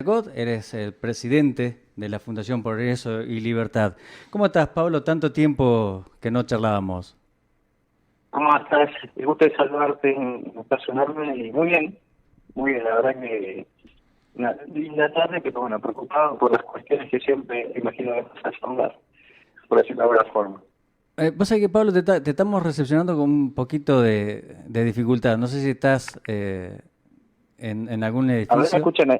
Cot, eres el presidente de la Fundación Progreso y Libertad. ¿Cómo estás, Pablo? Tanto tiempo que no charlábamos. ¿Cómo estás? Me gusta saludarte en un espacio enorme y muy bien, la verdad que una linda tarde, pero bueno, preocupado por las cuestiones que siempre imagino que vas a saludar, por decirlo de alguna forma. Vos sabés que, Pablo, te estamos recepcionando con un poquito de dificultad. No sé si estás en algún A ver, ¿me edificio. escuchan ahí?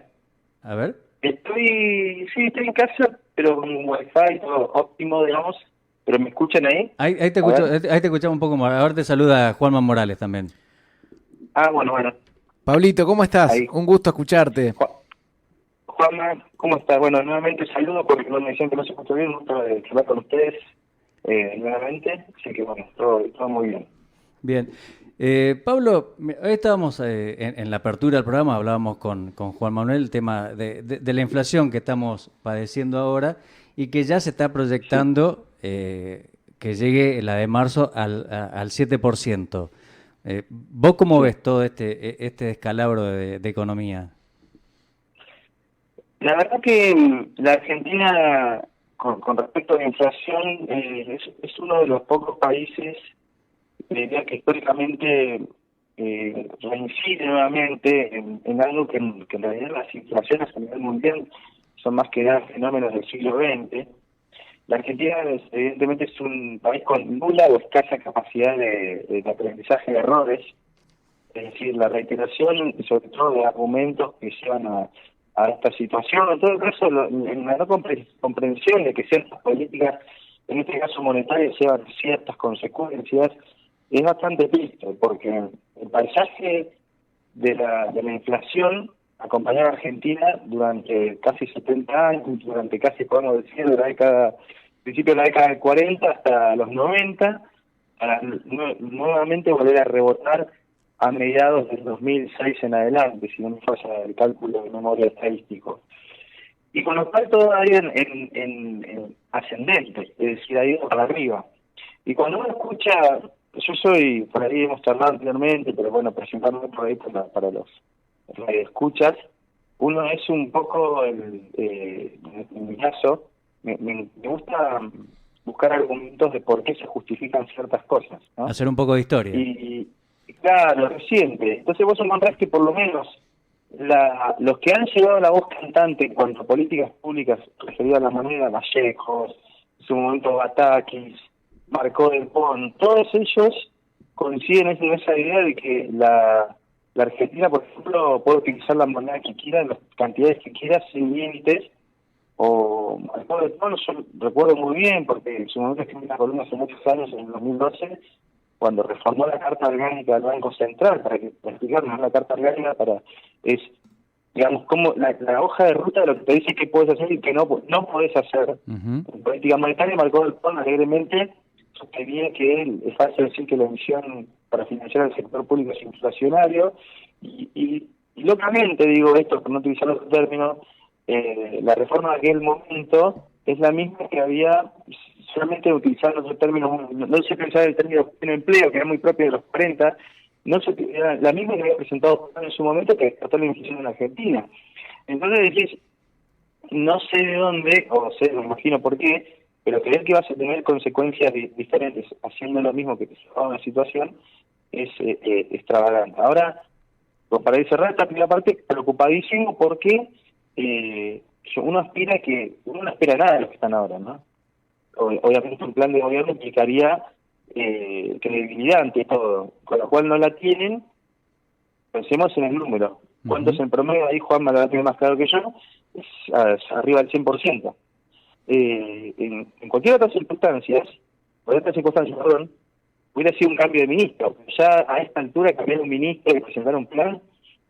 A ver. Sí, estoy en casa, pero con un wifi todo óptimo, digamos, pero ¿me escuchan ahí? Ahí te A escucho, ver. ahí te escuchamos un poco más. Ahora te saluda Juanma Morales también. Bueno, Pablito, ¿cómo estás? ahí. Un gusto escucharte. Juanma, ¿cómo estás? Bueno, nuevamente saludo porque no me decían que no se escucha bien, gusto de hablar con ustedes nuevamente, así que bueno, todo muy bien. Bien. Pablo, hoy estábamos en la apertura del programa, hablábamos con Juan Manuel el tema de la inflación que estamos padeciendo ahora y que ya se está Sí. proyectando que llegue la de marzo al 7%. ¿Vos cómo Sí. ves todo este descalabro de economía? La verdad que la Argentina, con respecto a la inflación, es uno de los pocos países, diría que históricamente reincide nuevamente en algo que en realidad las inflaciones a nivel mundial son más que nada fenómenos del siglo XX. La Argentina evidentemente es un país con nula o escasa capacidad de aprendizaje de errores, es decir, la reiteración, sobre todo de argumentos que llevan a esta situación, en todo caso, en la no comprensión de que ciertas políticas, en este caso monetarias, llevan ciertas consecuencias, es bastante triste, porque el paisaje de la inflación acompañaba a Argentina durante casi 70 años, durante casi, podemos decir, de la década, principio de la década del 40 hasta los 90, para nuevamente volver a rebotar a mediados del 2006 en adelante, si no me falla el cálculo de memoria estadístico. Y con lo cual todo ha ido en ascendente, es decir, ha ido para arriba. Y cuando uno escucha, yo soy, por ahí hemos charlado anteriormente, pero bueno, presentándome por ahí para los escuchas, uno es un poco, en mi caso, me gusta buscar argumentos de por qué se justifican ciertas cosas, ¿no? Hacer un poco de historia. Y claro, reciente. Entonces vos encontrás que por lo menos los que han llevado la voz cantante en cuanto a políticas públicas referidas a la moneda, Vallejos, en su momento Batakis, Marcó del Pon, todos ellos coinciden en esa idea de que la Argentina, por ejemplo, puede utilizar la moneda que quiera, en las cantidades que quiera, sin límites. O Marcó del Pon, yo recuerdo muy bien, porque en su momento escribí una columna hace muchos años, en el 2012, cuando reformó la Carta Orgánica del Banco Central, para explicarnos la Carta Orgánica es, digamos, como la hoja de ruta de lo que te dice qué puedes hacer y qué no podés hacer. Ujú. En política monetaria, Marcó del Pon alegremente sostenía que es fácil decir que la emisión para financiar el sector público es inflacionario, y locamente digo esto, por no utilizar otro término, la reforma de aquel momento es la misma que había, solamente utilizando otro término, no se pensaba el término pleno empleo, que era muy propio de los 40, no se era la misma que había presentado en su momento que trató la inflación en Argentina. Entonces decís, no sé de dónde, o sé, me imagino por qué, pero creer que vas a tener consecuencias diferentes haciendo lo mismo que te llevaba a una situación es extravagante. Ahora, para ir cerrar esta primera parte, preocupadísimo porque uno no espera nada de los que están ahora, ¿no? Obviamente un plan de gobierno implicaría credibilidad ante todo, con lo cual no la tienen. Pensemos en el número. ¿Cuánto es Ujú. el promedio? Ahí Juan me lo va a tener más claro que yo, es arriba del 100%. En cualquier otra circunstancias, perdón, hubiera sido un cambio de ministro. Ya a esta altura cambiar un ministro y presentar un plan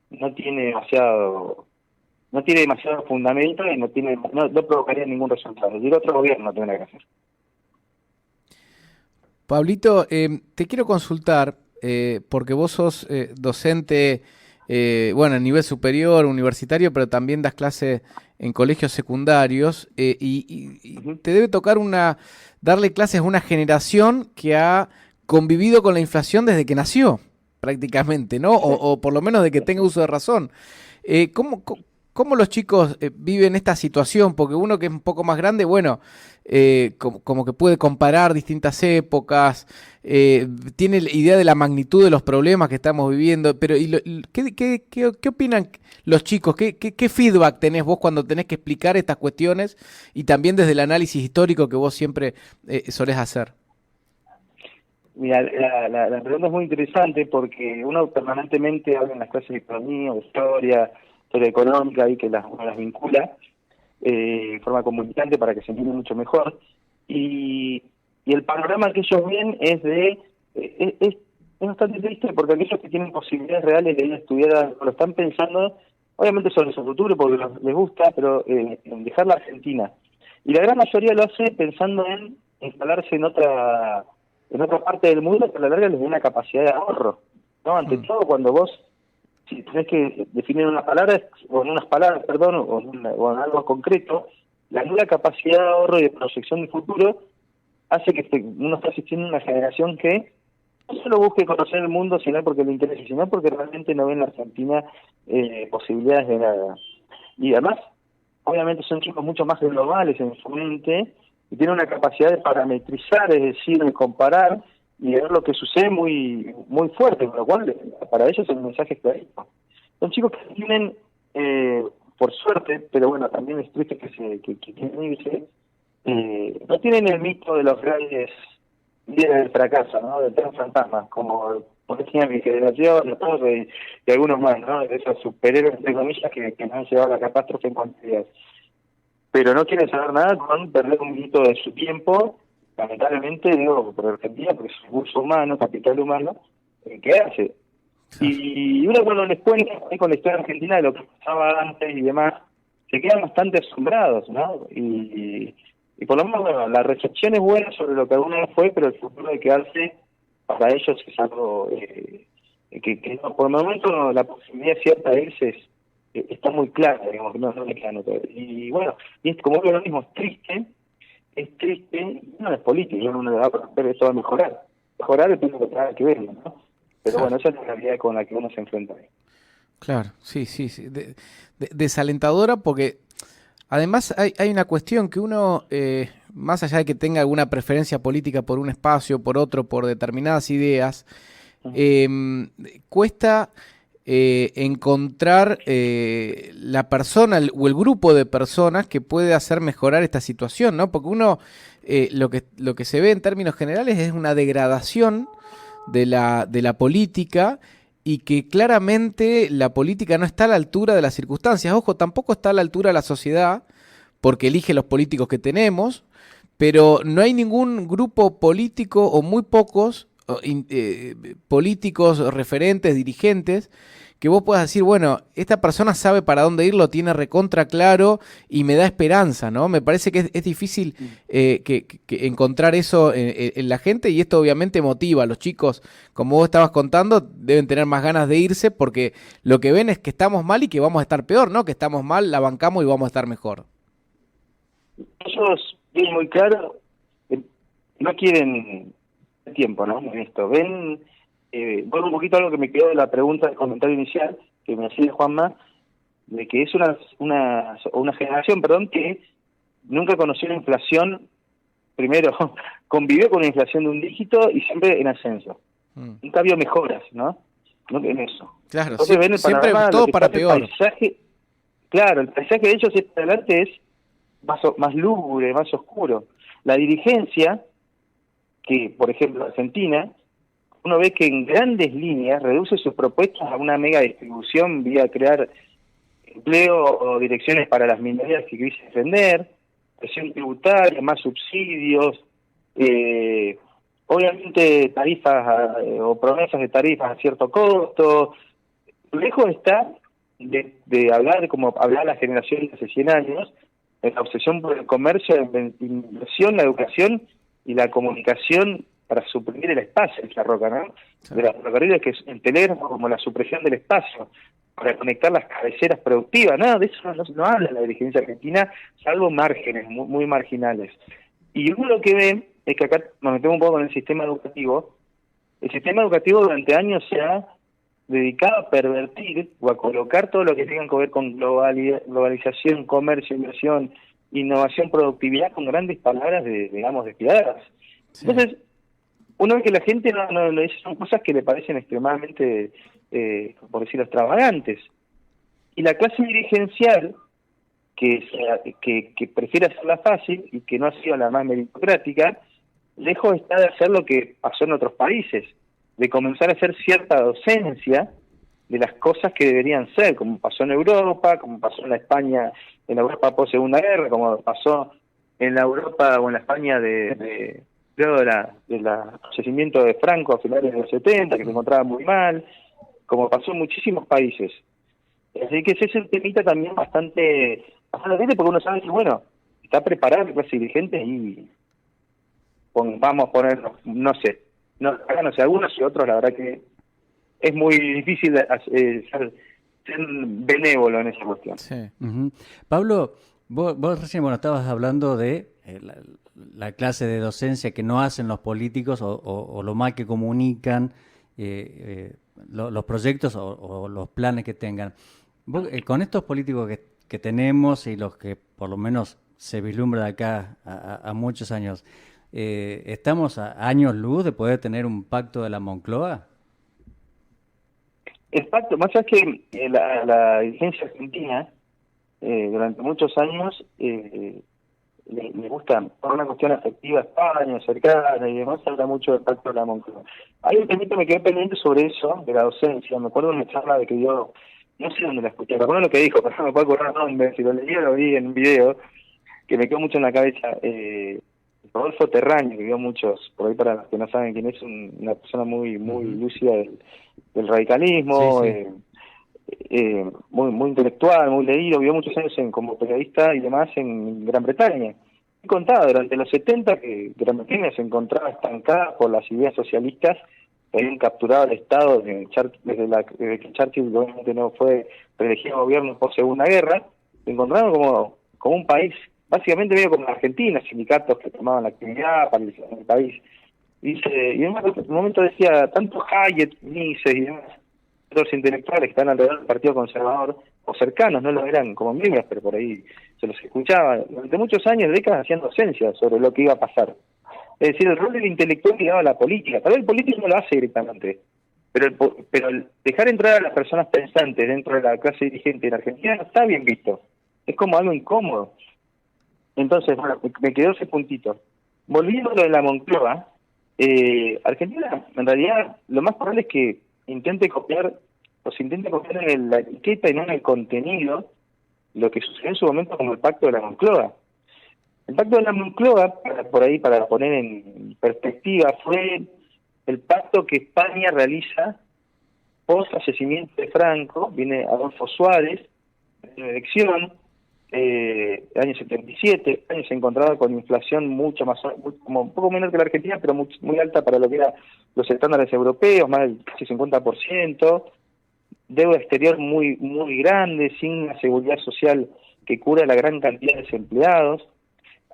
no tiene demasiado fundamento y no provocaría ningún resultado. Es decir, otro gobierno tendrá que hacer. Pablito, te quiero consultar, porque vos sos docente, bueno, a nivel superior, universitario, pero también das clases en colegios secundarios, y Ujú. te debe tocar darle clases a una generación que ha convivido con la inflación desde que nació, prácticamente, ¿no? Sí, O por lo menos de que sí, tenga sí. uso de razón. Eh, ¿cómo, co- ¿cómo los chicos viven esta situación? Porque uno que es un poco más grande, bueno, como que puede comparar distintas épocas, tiene la idea de la magnitud de los problemas que estamos viviendo, pero ¿qué opinan los chicos? ¿Qué feedback tenés vos cuando tenés que explicar estas cuestiones y también desde el análisis histórico que vos siempre solés hacer? Mira, la pregunta es muy interesante porque uno permanentemente habla en las clases de economía, de historia económica, y que uno las vincula de forma comunicante para que se entienda mucho mejor. Y el panorama que ellos ven es bastante triste, porque aquellos que tienen posibilidades reales de ir a estudiar, lo están pensando, obviamente sobre su futuro porque les gusta, pero en dejar la Argentina. Y la gran mayoría lo hace pensando en instalarse en otra parte del mundo que a la larga les dé una capacidad de ahorro, ¿no? Ante todo, cuando vos, si tenés que definir una palabra, o en unas palabras, perdón, o en algo concreto, la nula capacidad de ahorro y de proyección de futuro hace que uno esté asistiendo a una generación que no solo busque conocer el mundo, sino porque le interese, sino porque realmente no ve en la Argentina posibilidades de nada. Y además, obviamente son chicos mucho más globales en su mente, y tienen una capacidad de parametrizar, es decir, de comparar y de ver lo que sucede muy muy fuerte, con lo cual para ellos el mensaje es clarito. Son chicos que tienen, por suerte, pero bueno, también es triste que tienen irse, no tienen el mito de los grandes líderes del fracaso, ¿no? Del tren fantasma, como tenía mi generación, y algunos más, ¿no? De esos superhéroes, entre comillas, que nos han llevado a la catástrofe en cantidades. Pero no quieren saber nada con perder un minuto de su tiempo, lamentablemente, digo, por Argentina, porque es recurso humano, capital humano, ¿qué hace? Y uno cuando les cuenta con la historia argentina de lo que pasaba antes y demás, se quedan bastante asombrados, ¿no? Y por lo menos, bueno, la recepción es buena sobre lo que alguna vez fue, pero el futuro de quedarse para ellos es algo que no, por el momento la posibilidad cierta de irse está muy clara, digamos, no le queda otra. Y bueno, y es como lo mismo, es triste, no es político, no le va a ver, esto va a mejorar depende de lo que tenga que ver, ¿no? Pero bueno, esa es la realidad con la que uno se enfrenta ahí. Claro, sí. Desalentadora porque además hay una cuestión que uno, más allá de que tenga alguna preferencia política por un espacio, por otro, por determinadas ideas, cuesta encontrar la persona o el grupo de personas que puede hacer mejorar esta situación, ¿no? Porque uno, lo que se ve en términos generales es una degradación de la política, y que claramente la política no está a la altura de las circunstancias. Ojo, tampoco está a la altura de la sociedad, porque elige los políticos que tenemos, pero no hay ningún grupo político o muy pocos políticos, referentes, dirigentes, que vos puedas decir, bueno, esta persona sabe para dónde ir, lo tiene recontra claro y me da esperanza, ¿no? Me parece que es difícil que encontrar eso en la gente, y esto obviamente motiva a los chicos, como vos estabas contando, deben tener más ganas de irse porque lo que ven es que estamos mal y que vamos a estar peor, ¿no? Que estamos mal, la bancamos y vamos a estar mejor. Ellos ven muy claro, no quieren tiempo, ¿no? En esto, ven... vuelvo un poquito a algo que me quedó de la pregunta del comentario inicial que me hacía Juanma, de que es una generación, perdón, que nunca conoció la inflación. Primero convivió con la inflación de un dígito y siempre en ascenso, nunca vio mejoras, ¿no en eso. Claro. Entonces ven el siempre panorama, todo para peor. el paisaje de ellos adelante es más lúgubre, más oscuro. La dirigencia, que por ejemplo Argentina, uno ve que en grandes líneas reduce sus propuestas a una mega distribución vía crear empleo o direcciones para las minorías que quise defender, presión tributaria, más subsidios, obviamente tarifas o promesas de tarifas a cierto costo. Lejos está de hablar como hablaba la generación de hace 100 años, en la obsesión por el comercio, la inversión, la educación y la comunicación para suprimir el espacio, es la roca, ¿no? Sí. De los ferrocarriles, que es el telégrafo como la supresión del espacio, para conectar las cabeceras productivas. Nada de eso no habla la dirigencia argentina, salvo márgenes muy, muy marginales. Y uno lo que ve es que acá nos metemos un poco con el sistema educativo. El sistema educativo durante años se ha dedicado a pervertir o a colocar todo lo que tenga que ver con globalización, comercio, inversión, innovación, productividad, con grandes palabras, digamos, despiadadas. Sí. Entonces, uno ve que la gente son cosas que le parecen extremadamente, por decirlo, extravagantes. Y la clase dirigencial, que prefiere hacerla fácil y que no ha sido la más meritocrática, lejos está de hacer lo que pasó en otros países, de comenzar a hacer cierta docencia de las cosas que deberían ser, como pasó en Europa, como pasó en la España, en la Europa post Segunda Guerra, como pasó en la Europa o en la España luego del procesamiento de Franco a finales de los 70, que se encontraba muy mal, como pasó en muchísimos países. Así que ese es un temita también bastante porque uno sabe que, bueno, está preparada la clase dirigente y vamos a ponernos, no sé, algunos y otros, la verdad que es muy difícil ser benévolo en esa cuestión. Sí. Pablo, vos recién estabas hablando de la clase de docencia que no hacen los políticos o lo mal que comunican los proyectos o los planes que tengan. Vos, con estos políticos que tenemos y los que por lo menos se vislumbra de acá a muchos años, ¿estamos a años luz de poder tener un pacto de la Moncloa? El pacto, más allá que la dirigencia argentina durante muchos años le gusta, por una cuestión afectiva, España, cercana y demás, habla mucho del pacto de la Moncloa. Hay un temito, me quedé pendiente sobre eso, de la docencia. Me acuerdo de una charla de que yo, no sé dónde la escuché, me acuerdo lo que dijo, pero no me puedo acordar el nombre, si lo leí lo vi en un video, que me quedó mucho en la cabeza. Rodolfo Terraño, que vio muchos, por ahí para los que no saben quién es, una persona muy lúcida del radicalismo, muy intelectual, muy leído, vivió muchos años como periodista y demás en Gran Bretaña. Y contaba durante los 70 que Gran Bretaña se encontraba estancada por las ideas socialistas que habían capturado el Estado desde que Churchill obviamente no fue reelegido gobierno por Segunda Guerra. Se encontraron como un país básicamente medio como la Argentina, sindicatos que tomaban la actividad, paralizaban el país. Y en un momento decía, tanto Hayek, Mises y demás, otros intelectuales que están alrededor del Partido Conservador, o cercanos, no lo eran como miembros, pero por ahí se los escuchaba. Durante muchos años, décadas, hacían docencia sobre lo que iba a pasar. Es decir, el rol del intelectual ligado a la política. Tal vez el político no lo hace directamente, pero el dejar entrar a las personas pensantes dentro de la clase dirigente en Argentina no está bien visto. Es como algo incómodo. Entonces, bueno, me quedó ese puntito. Volviendo a lo de la Moncloa, Argentina, en realidad, lo más probable es que se intente copiar en la etiqueta y no en el contenido lo que sucedió en su momento como el Pacto de la Moncloa. El Pacto de la Moncloa, para poner en perspectiva, fue el pacto que España realiza post asesinato de Franco. Viene Adolfo Suárez en la elección, año 77, España se encontraba con inflación mucho más, como un poco menor que la Argentina, pero muy alta para lo que eran los estándares europeos, más del casi 50%, deuda exterior muy grande, sin una seguridad social que cubra la gran cantidad de desempleados.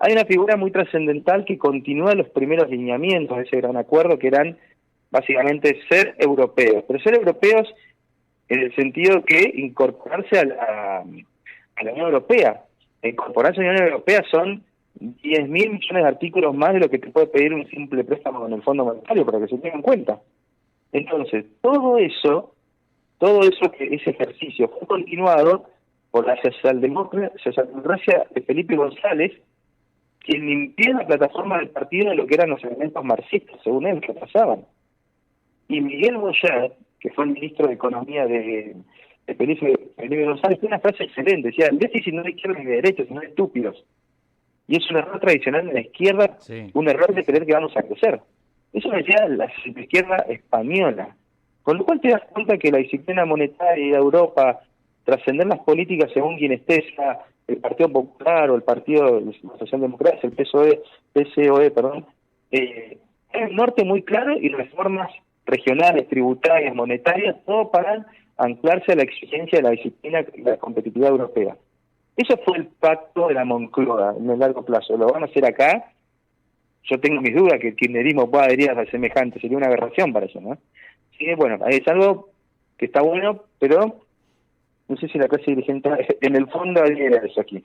Hay una figura muy trascendental que continúa los primeros lineamientos de ese gran acuerdo, que eran básicamente ser europeos, pero ser europeos en el sentido que incorporarse a la Unión Europea. Incorporarse a la Unión Europea son 10.000 millones de artículos más de lo que te puede pedir un simple préstamo con el Fondo Monetario, para que se tenga en cuenta. Entonces, todo eso, ese ejercicio fue continuado por la socialdemocracia de Felipe González, quien limpió la plataforma del partido de lo que eran los elementos marxistas, según él, que pasaban. Y Miguel Boyar, que fue el ministro de Economía de Felipe González, tiene una frase excelente, decía, el déficit no es de izquierda ni de derecha, sino de estúpidos. Y es un error tradicional de la izquierda, sí, un error de creer que vamos a crecer. Eso decía la izquierda española. Con lo cual te das cuenta que la disciplina monetaria de Europa, trascender las políticas según quien esté, sea el Partido Popular o el Partido Socialdemócrata, el PSOE, hay un norte muy claro y reformas regionales, tributarias, monetarias, todo para anclarse a la exigencia de la disciplina y la competitividad europea. Eso fue el pacto de la Moncloa en el largo plazo. ¿Lo van a hacer acá? Yo tengo mis dudas que el kirchnerismo pueda adherir a semejante, sería una aberración para eso, ¿no? Así que bueno, es algo que está bueno, pero no sé si la clase dirigente en el fondo adhiere a eso aquí.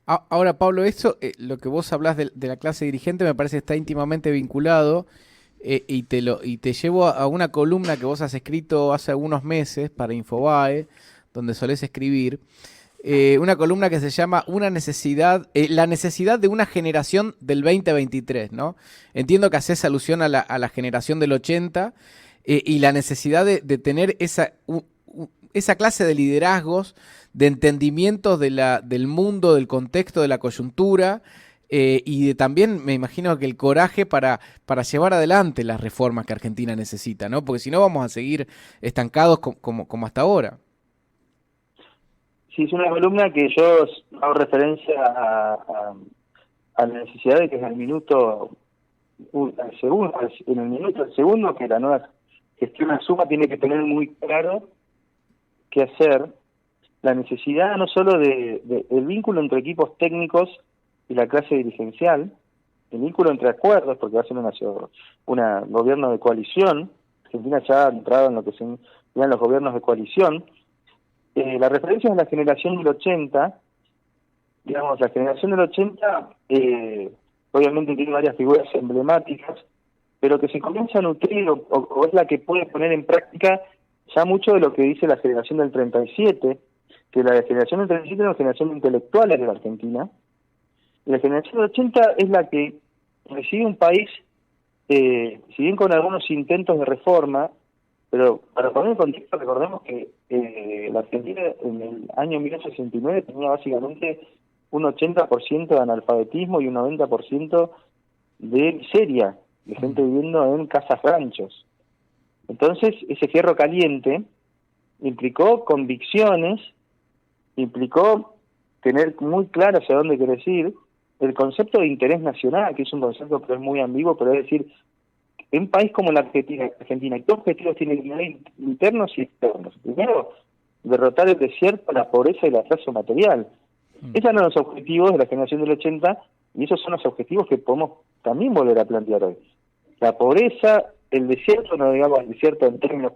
Ahora, Pablo, eso, lo que vos hablás de la clase dirigente me parece que está íntimamente vinculado y te llevo a una columna que vos has escrito hace algunos meses para Infobae, donde solés escribir, una columna que se llama la necesidad de una generación del 2023, ¿no? Entiendo que haces alusión a la generación del 80 y la necesidad de tener esa clase de liderazgos, de entendimientos del mundo, del contexto, de la coyuntura, y también me imagino que el coraje para llevar adelante las reformas que Argentina necesita, ¿no? Porque si no vamos a seguir estancados como hasta ahora. Sí, es una columna que yo hago referencia a la necesidad de que en el minuto, al segundo, que la nueva gestión asuma, tiene que tener muy claro qué hacer, la necesidad no solo el vínculo entre equipos técnicos y la clase dirigencial, el vínculo entre acuerdos, porque va a ser un gobierno de coalición. Argentina ya ha entrado en lo que se llaman los gobiernos de coalición. La referencia es la generación del 80, digamos, la generación del 80 obviamente tiene varias figuras emblemáticas, pero que se comienza a nutrir o es la que puede poner en práctica ya mucho de lo que dice la generación del 37, que la generación del 37 es una generación de intelectuales de la Argentina, y la generación del 80 es la que recibe un país, si bien con algunos intentos de reforma, pero para poner en contexto, recordemos que la Argentina en el año 1969 tenía básicamente un 80% de analfabetismo y un 90% de miseria, de gente viviendo en casas ranchos. Entonces, ese fierro caliente implicó convicciones, implicó tener muy claro hacia dónde querés ir, el concepto de interés nacional, que es un concepto que es muy ambiguo, pero es decir, en un país como la Argentina, ¿qué objetivos tiene que tener internos y externos? Primero, derrotar el desierto, la pobreza y el atraso material. Esos eran los objetivos de la generación del 80 y esos son los objetivos que podemos también volver a plantear hoy. La pobreza, el desierto, no digamos el desierto en términos...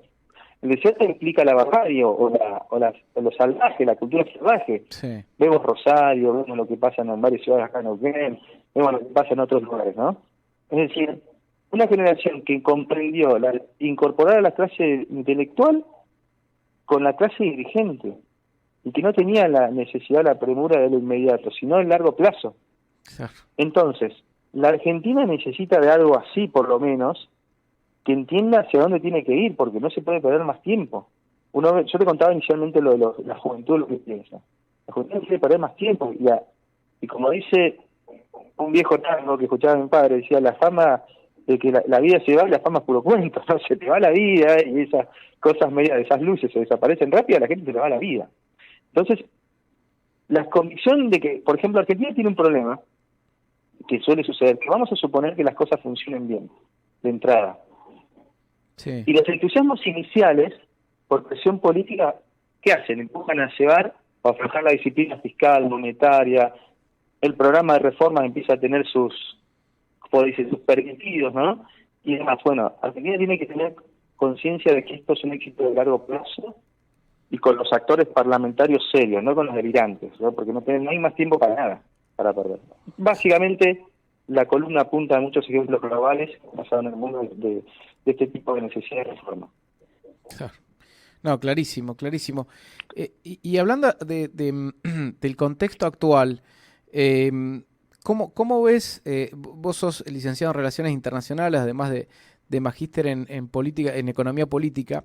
El desierto implica la barbarie o lo salvaje, la cultura salvaje. Sí. Vemos Rosario, vemos lo que pasa en varias ciudades acá en Neuquén, vemos lo que pasa en otros lugares, ¿no? Es decir, una generación que comprendió incorporar a la clase intelectual con la clase dirigente y que no tenía la necesidad, la premura de lo inmediato, sino el largo plazo. Claro. Entonces, la Argentina necesita de algo así, por lo menos, que entienda hacia dónde tiene que ir, porque no se puede perder más tiempo. Yo te contaba inicialmente lo de la juventud, lo que piensa. La juventud no quiere perder más tiempo, y como dice un viejo tango que escuchaba a mi padre, decía, la fama de que la vida se va y la fama es puro cuento, ¿no? Se te va la vida y esas cosas medias, esas luces se desaparecen rápido, a la gente se le va la vida. Entonces, la convicción de que, por ejemplo, Argentina tiene un problema que suele suceder, que vamos a suponer que las cosas funcionen bien, de entrada. Sí. Y los entusiasmos iniciales, por presión política, ¿qué hacen? Empujan a llevar o a aflojar la disciplina fiscal, monetaria, el programa de reformas empieza a tener sus permitidos, ¿no? Y demás. Bueno, Argentina tiene que tener conciencia de que esto es un éxito de largo plazo y con los actores parlamentarios serios, no con los delirantes, ¿no? Porque no hay más tiempo para nada, para perder. Básicamente, la columna apunta a muchos ejemplos globales basados en el mundo de este tipo de necesidad de reforma. Claro. No, clarísimo, clarísimo. Y hablando del contexto actual, ¿cómo ves, vos sos licenciado en Relaciones Internacionales, además de magíster en política, en economía política,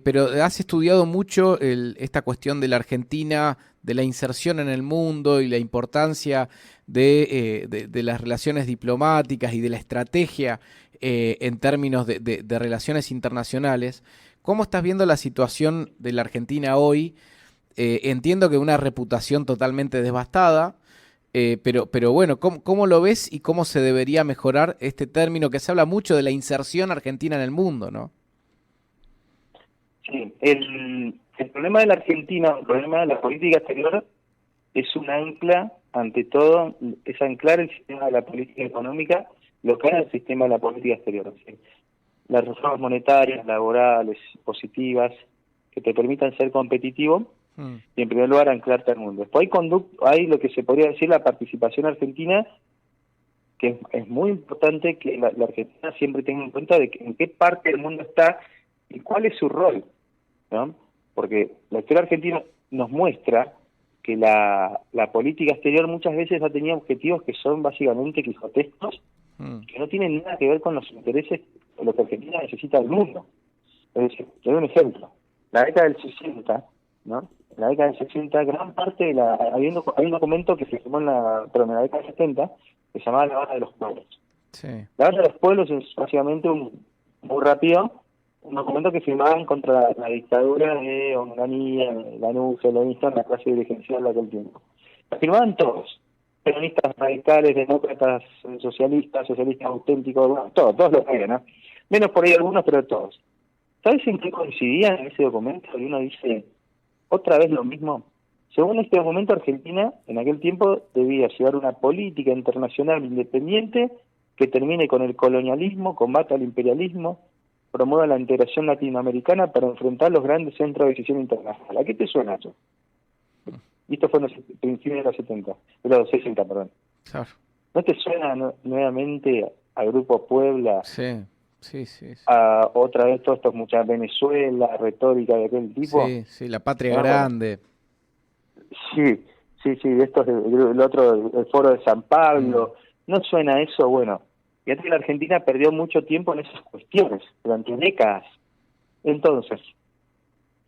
pero has estudiado mucho esta cuestión de la Argentina, de la inserción en el mundo y la importancia de las relaciones diplomáticas y de la estrategia en términos de relaciones internacionales? ¿Cómo estás viendo la situación de la Argentina hoy? Entiendo que una reputación totalmente devastada, pero bueno, ¿cómo lo ves y cómo se debería mejorar este término que se habla mucho de la inserción argentina en el mundo, ¿no? Sí, el problema de la Argentina, el problema de la política exterior es un ancla, ante todo, es anclar el sistema de la política económica local al sistema de la política exterior. ¿Sí? las reformas monetarias, laborales, positivas, que te permitan ser competitivo y en primer lugar anclarte al mundo. Después hay lo que se podría decir la participación argentina, que es muy importante que la Argentina siempre tenga en cuenta de que en qué parte del mundo está y cuál es su rol, ¿no? Porque la historia argentina nos muestra que la política exterior muchas veces ha tenido objetivos que son básicamente quijotescos, que no tienen nada que ver con los intereses de lo que Argentina necesita del mundo. Es decir, te doy un ejemplo. La década del 60, ¿no? En la década del 60, gran parte de hay un documento que se firmó en la década del 70, que se llamaba La Habana de los Pueblos. Sí. La Habana de los Pueblos es básicamente muy rápido, un documento que firmaban contra la dictadura de Onganía, Lanús, Leninista, en la clase dirigencial de aquel tiempo. La firmaban todos, peronistas radicales, demócratas, socialistas auténticos, bueno, todos los que eran, ¿no? Menos por ahí algunos, pero todos. ¿Sabes en qué coincidían en ese documento? Y uno dice, otra vez lo mismo. Según este documento, Argentina en aquel tiempo debía llevar una política internacional independiente que termine con el colonialismo, combata el imperialismo, promueva la integración latinoamericana para enfrentar los grandes centros de decisión internacional. ¿A qué te suena eso? Y esto fue en los principios de los 60, perdón. Claro. ¿No te suena nuevamente al Grupo Puebla? Sí. A otra vez todos estos muchas Venezuela, retórica de aquel tipo. Sí, la patria grande. Sí, estos el otro, el foro de San Pablo. ¿No suena eso? Bueno, fíjate que la Argentina perdió mucho tiempo en esas cuestiones, durante décadas. Entonces,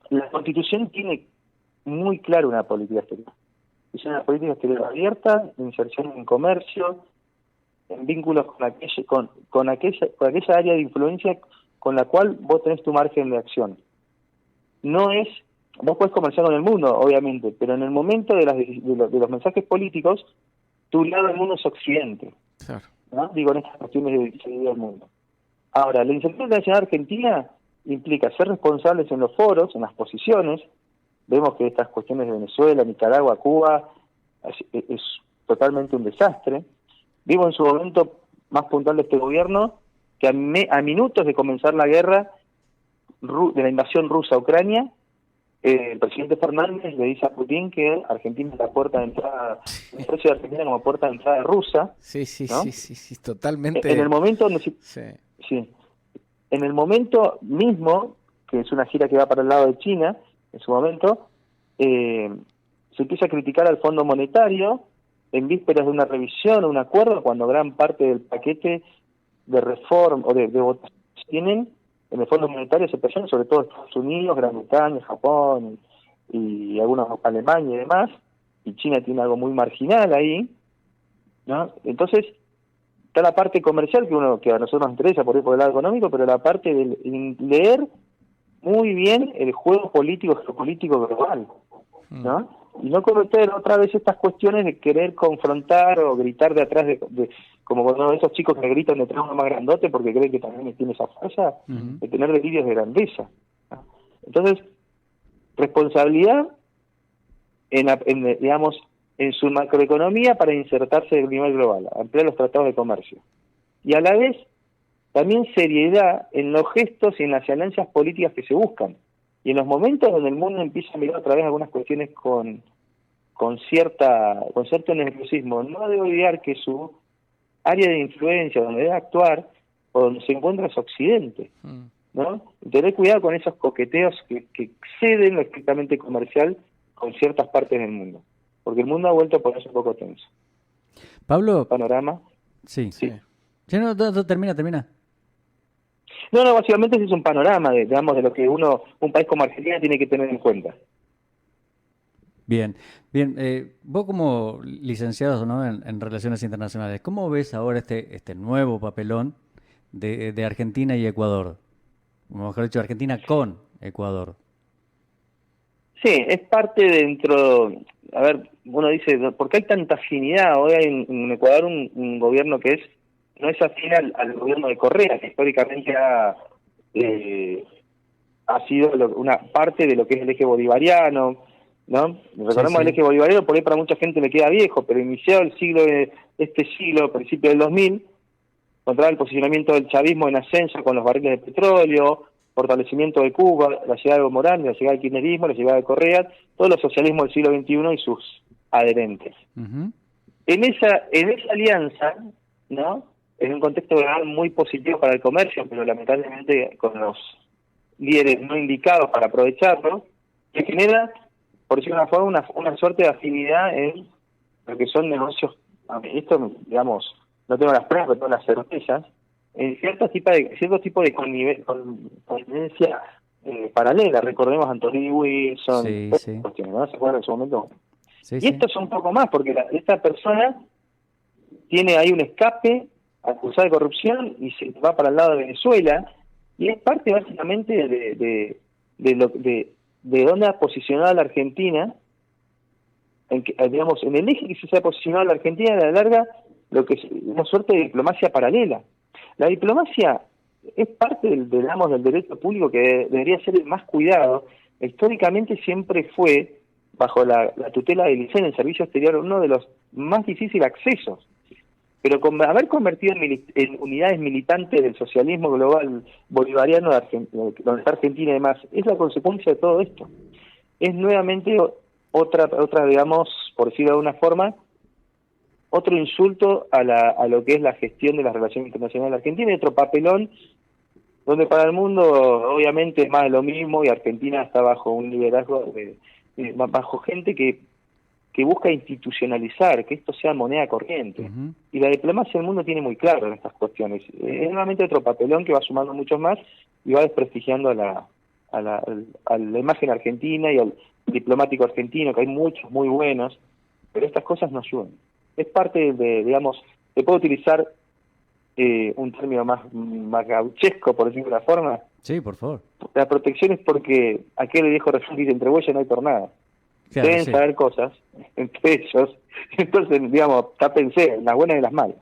la Constitución tiene muy claro una política exterior. Es una política exterior abierta, de inserción en comercio, en vínculos con aquella área de influencia con la cual vos tenés tu margen de acción. No es, vos podés comerciar con el mundo, obviamente, pero en el momento de los mensajes políticos, tu lado del mundo es Occidente. Claro. ¿No? Digo, en estas cuestiones de dividir el mundo. Ahora, la iniciativa internacional argentina implica ser responsables en los foros, en las posiciones. Vemos que estas cuestiones de Venezuela, Nicaragua, Cuba, es totalmente un desastre. Vivo en su momento más puntual de este gobierno que a minutos de comenzar la guerra de la invasión rusa a Ucrania, el presidente Fernández le dice a Putin que Argentina es la puerta de entrada, el precio de Argentina como puerta de entrada rusa. Sí, ¿no? sí, totalmente. En el momento en el momento mismo, que es una gira que va para el lado de China, en su momento, se empieza a criticar al Fondo Monetario en vísperas de una revisión o un acuerdo, cuando gran parte del paquete de reforma o de votación tienen en el Fondo Monetario se presionan sobre todo Estados Unidos, Gran Bretaña, Japón y algunos Alemania y demás, y China tiene algo muy marginal ahí, ¿no? Entonces está la parte comercial que a nosotros nos interesa por el lado económico, pero la parte de leer muy bien el juego geopolítico global, ¿no? Y no cometer otra vez estas cuestiones de querer confrontar o gritar de atrás, como cuando esos chicos que gritan detrás de uno más grandote porque creen que también tiene esa fuerza, de tener delirios de grandeza, ¿no? Entonces, responsabilidad en su macroeconomía para insertarse en el nivel global, ampliar los tratados de comercio. Y a la vez, también seriedad en los gestos y en las alianzas políticas que se buscan. Y en los momentos donde el mundo empieza a mirar otra vez algunas cuestiones con cierto nerviosismo, no debe olvidar que su área de influencia, donde debe actuar, o donde se encuentra es Occidente, ¿no? Tener cuidado con esos coqueteos que exceden lo estrictamente comercial con ciertas partes del mundo, porque el mundo ha vuelto a ponerse un poco tenso. Pablo. Panorama. Sí. No, termina. No, básicamente ese es un panorama de lo que un país como Argentina tiene que tener en cuenta. Bien. Vos como licenciado, ¿no? en Relaciones Internacionales, ¿cómo ves ahora este nuevo papelón de Argentina y Ecuador? O mejor dicho, Argentina con Ecuador. Sí, es parte dentro. A ver, uno dice, ¿por qué hay tanta afinidad? Hoy hay en Ecuador un gobierno que no es afín al gobierno de Correa, que históricamente ha sido una parte de lo que es el eje bolivariano, ¿no? Recordemos el eje bolivariano, por ahí para mucha gente le queda viejo, pero inició este siglo, principio del 2000, controlar el posicionamiento del chavismo en ascenso con los barriles de petróleo, fortalecimiento de Cuba, la llegada de Evo Morales, la llegada del kirchnerismo, la llegada de Correa, todos los socialismos del siglo XXI y sus adherentes. Ujú. En esa alianza, ¿no? En un contexto global muy positivo para el comercio, pero lamentablemente con los líderes no indicados para aprovecharlo, se genera, por decirlo de una forma, una suerte de afinidad en lo que son negocios. Esto, digamos, no tengo las pruebas, pero tengo las certezas, en cierto tipo de connivencia paralela. Recordemos a Anthony Wilson, Sí, sí. cuestiones, ¿no? ¿Se acuerdan en su momento? Sí, Y sí. esto es un poco más, porque esta persona tiene ahí un escape acusado de corrupción y se va para el lado de Venezuela, y es parte básicamente de dónde ha posicionado a la Argentina, digamos, en el eje que se ha posicionado a la Argentina a la larga, lo que es una suerte de diplomacia paralela. La diplomacia es parte del derecho público que debería ser el más cuidado. Históricamente siempre fue, bajo la tutela del ICEN, el servicio exterior, uno de los más difíciles accesos. Pero con haber convertido en unidades militantes del socialismo global bolivariano donde está Argentina y demás, es la consecuencia de todo esto. Es nuevamente otra, digamos, por decirlo de alguna forma, otro insulto a lo que es la gestión de las relaciones internacionales de Argentina, y otro papelón donde para el mundo obviamente es más de lo mismo, y Argentina está bajo un liderazgo bajo gente que busca institucionalizar, que esto sea moneda corriente. Ujú. Y la diplomacia del mundo tiene muy claro en estas cuestiones. Es nuevamente otro papelón que va sumando muchos más y va desprestigiando a la imagen argentina y al diplomático argentino, que hay muchos muy buenos, pero estas cosas no ayudan. Es parte digamos, se puede utilizar un término más gauchesco, por decirlo de una forma. Sí, por favor. La protección es porque aquel viejo refrán dice: entre bueyes no hay tornada. Claro, Deben sí. saber cosas entre ellos, entonces, digamos, tápense, las buenas y las malas.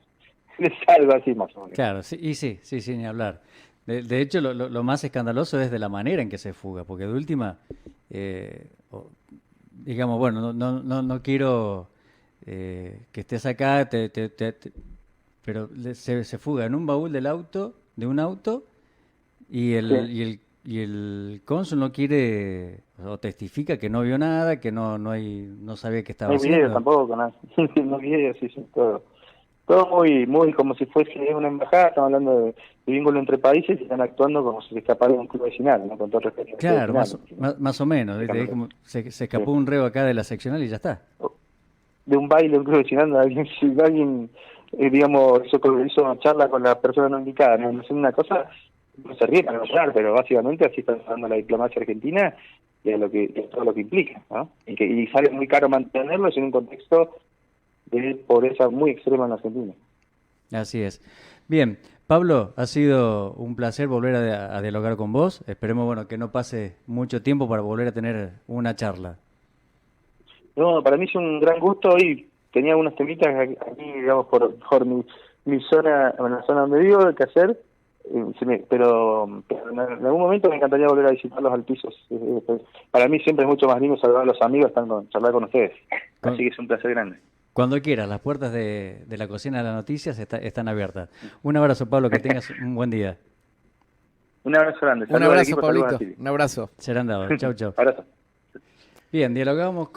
Es algo así más o menos. Claro, sí, y sí, ni hablar. De hecho, lo más escandaloso es de la manera en que se fuga, porque de última, digamos, bueno, no quiero que estés acá, pero se fuga en un baúl de un auto, y Sí. el cónsul no quiere o testifica que no vio nada, que no sabía qué No estaba hay videos haciendo. tampoco, nada. No hay videos, sí, todo. Todo muy como si fuese una embajada. Estamos hablando de vínculo entre países y están actuando como si se escapara de un club vecinal, ¿no? Con todo respeto al club Claro, vecinal. más o menos. ¿Viste? Es Escándalo. como se Sí. escapó un reo acá de la seccional y ya está. De un baile, un club vecinal, si alguien, digamos, hizo una charla con la persona no indicada, no es una cosa, no se ríe para no llorar, pero básicamente así está usando la diplomacia argentina y a todo lo que implica, ¿no? Y sale muy caro mantenerlos en un contexto de pobreza muy extrema en la Argentina. Así es. Bien, Pablo, ha sido un placer volver a dialogar con vos. Esperemos, bueno, que no pase mucho tiempo para volver a tener una charla. No, para mí es un gran gusto. Hoy tenía unos temitas aquí, digamos, por mi zona, en la zona donde vivo, que hacer, pero en algún momento me encantaría volver a visitar los Alpizos. Para mí siempre es mucho más lindo saludar a los amigos, charlar con ustedes. Con- Así que es un placer grande. Cuando quieras, las puertas de la cocina de las noticias están abiertas. Un abrazo, Pablo, que tengas un buen día. Un abrazo grande. Un Saludos al abrazo, equipo, saludos a Pablito. Silvia. Un abrazo. Serán dados. Chau, chau. Abrazo. Bien, dialogamos